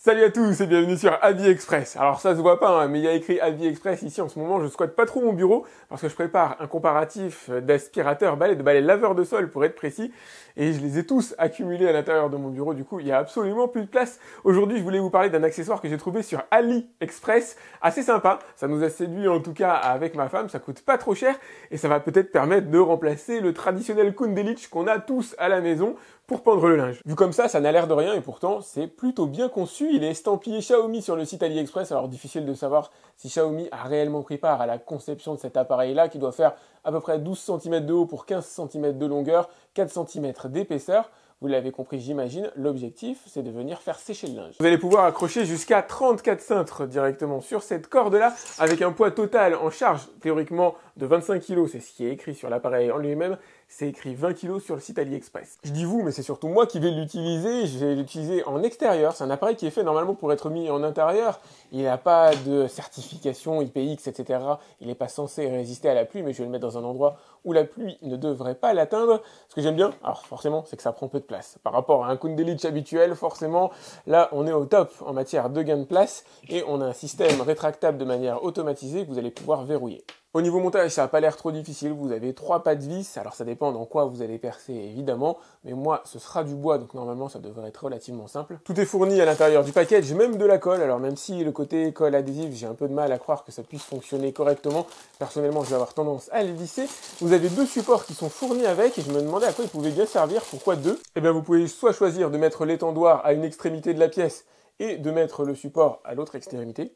Salut à tous et bienvenue sur AliExpress. Alors ça se voit pas, mais il y a écrit AliExpress ici en ce moment. Je squatte pas trop mon bureau parce que je prépare un comparatif d'aspirateurs balais, de balais laveurs de sol pour être précis. Et je les ai tous accumulés à l'intérieur de mon bureau. Du coup, il y a absolument plus de place. Aujourd'hui, je voulais vous parler d'un accessoire que j'ai trouvé sur AliExpress. Assez sympa. Ça nous a séduit en tout cas avec ma femme. Ça coûte pas trop cher et ça va peut-être permettre de remplacer le traditionnel Kundelich qu'on a tous à la maison pour pendre le linge. Vu comme ça n'a l'air de rien et pourtant c'est plutôt bien conçu. Il est estampillé Xiaomi sur le site AliExpress, alors difficile de savoir si Xiaomi a réellement pris part à la conception de cet appareil-là qui doit faire à peu près 12 cm de haut pour 15 cm de longueur, 4 cm d'épaisseur. Vous l'avez compris, j'imagine, l'objectif, c'est de venir faire sécher le linge. Vous allez pouvoir accrocher jusqu'à 34 cintres directement sur cette corde-là, avec un poids total en charge, théoriquement, de 25 kg. C'est ce qui est écrit sur l'appareil en lui-même. C'est écrit 20 kg sur le site AliExpress. Je dis vous, mais c'est surtout moi qui vais l'utiliser. Je vais l'utiliser en extérieur. C'est un appareil qui est fait normalement pour être mis en intérieur. Il n'a pas de certification IPX, etc. Il n'est pas censé résister à la pluie, mais je vais le mettre dans un endroit où la pluie ne devrait pas l'atteindre. Ce que j'aime bien, alors forcément, c'est que ça prend peu de place. Par rapport à un Kundelich habituel, forcément, là, on est au top en matière de gain de place et on a un système rétractable de manière automatisée que vous allez pouvoir verrouiller. Au niveau montage, ça n'a pas l'air trop difficile. Vous avez 3 pas de vis. Alors ça dépend dans quoi vous allez percer, évidemment. Mais moi, ce sera du bois, donc normalement, ça devrait être relativement simple. Tout est fourni à l'intérieur du package, même de la colle. Alors même si le côté colle adhésive, j'ai un peu de mal à croire que ça puisse fonctionner correctement. Personnellement, je vais avoir tendance à le visser. Vous avez 2 supports qui sont fournis avec et je me demandais à quoi ils pouvaient bien servir. Pourquoi 2? Eh bien, vous pouvez soit choisir de mettre l'étendoir à une extrémité de la pièce et de mettre le support à l'autre extrémité.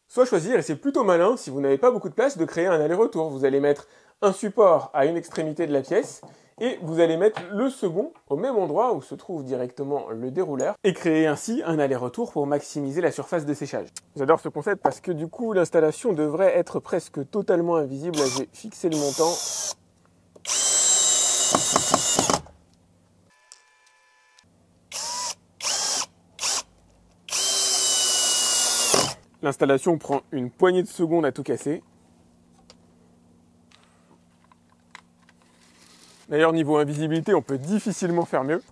Soit choisir, et c'est plutôt malin, si vous n'avez pas beaucoup de place, de créer un aller-retour. Vous allez mettre un support à une extrémité de la pièce, et vous allez mettre le second au même endroit où se trouve directement le dérouleur, et créer ainsi un aller-retour pour maximiser la surface de séchage. J'adore ce concept parce que du coup, l'installation devrait être presque totalement invisible. Là, j'ai fixé le montant. L'installation prend une poignée de secondes à tout casser. D'ailleurs, niveau invisibilité, on peut difficilement faire mieux.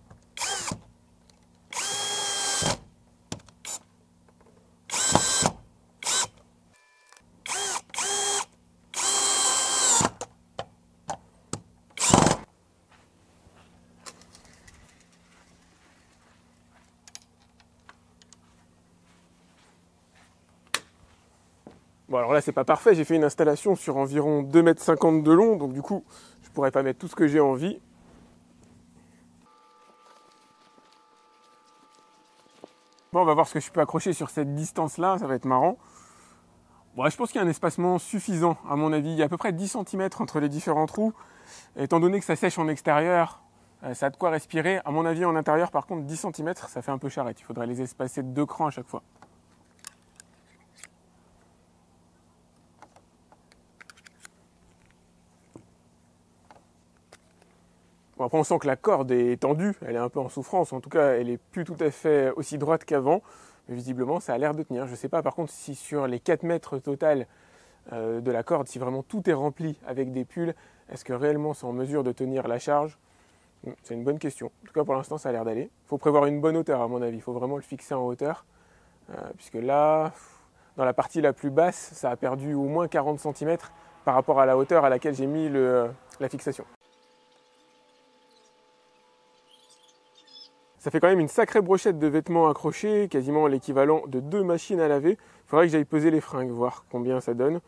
Bon, alors là, c'est pas parfait. J'ai fait une installation sur environ 2,50 m de long, donc du coup, je pourrais pas mettre tout ce que j'ai envie. Bon, on va voir ce que je peux accrocher sur cette distance-là, ça va être marrant. Bon, je pense qu'il y a un espacement suffisant, à mon avis. Il y a à peu près 10 cm entre les différents trous. Étant donné que ça sèche en extérieur, ça a de quoi respirer. À mon avis, en intérieur, par contre, 10 cm, ça fait un peu charrette. Il faudrait les espacer de 2 crans à chaque fois. Bon, après, on sent que la corde est tendue, elle est un peu en souffrance. En tout cas, elle n'est plus tout à fait aussi droite qu'avant. Mais visiblement, ça a l'air de tenir. Je ne sais pas, par contre, si sur les 4 mètres total de la corde, si vraiment tout est rempli avec des pulls, est-ce que réellement c'est en mesure de tenir la charge? C'est une bonne question. En tout cas, pour l'instant, ça a l'air d'aller. Il faut prévoir une bonne hauteur, à mon avis. Il faut vraiment le fixer en hauteur. Puisque là, dans la partie la plus basse, ça a perdu au moins 40 cm par rapport à la hauteur à laquelle j'ai mis la fixation. Ça fait quand même une sacrée brochette de vêtements accrochés, quasiment l'équivalent de 2 machines à laver. Il faudrait que j'aille peser les fringues, voir combien ça donne.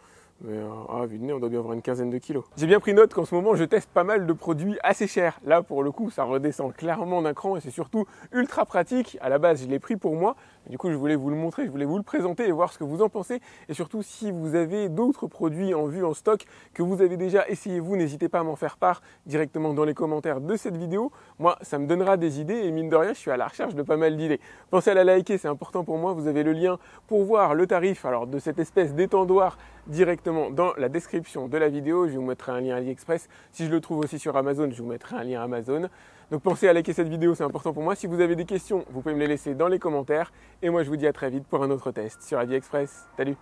Mais vu de nez, on doit bien avoir une quinzaine de kilos. J'ai bien pris note qu'en ce moment, je teste pas mal de produits assez chers. Là, pour le coup, ça redescend clairement d'un cran et c'est surtout ultra pratique. À la base, je l'ai pris pour moi. Du coup, je voulais vous le montrer, je voulais vous le présenter et voir ce que vous en pensez. Et surtout, si vous avez d'autres produits en vue, en stock, que vous avez déjà essayé vous, n'hésitez pas à m'en faire part directement dans les commentaires de cette vidéo. Moi, ça me donnera des idées et mine de rien, je suis à la recherche de pas mal d'idées. Pensez à la liker, c'est important pour moi. Vous avez le lien pour voir le tarif de cette espèce d'étendoir directement dans la description de la vidéo. Je vous mettrai un lien AliExpress. Si je le trouve aussi sur Amazon, je vous mettrai un lien Amazon. Donc pensez à liker cette vidéo, c'est important pour moi. Si vous avez des questions, vous pouvez me les laisser dans les commentaires. Et moi, je vous dis à très vite pour un autre test sur AliExpress. Salut!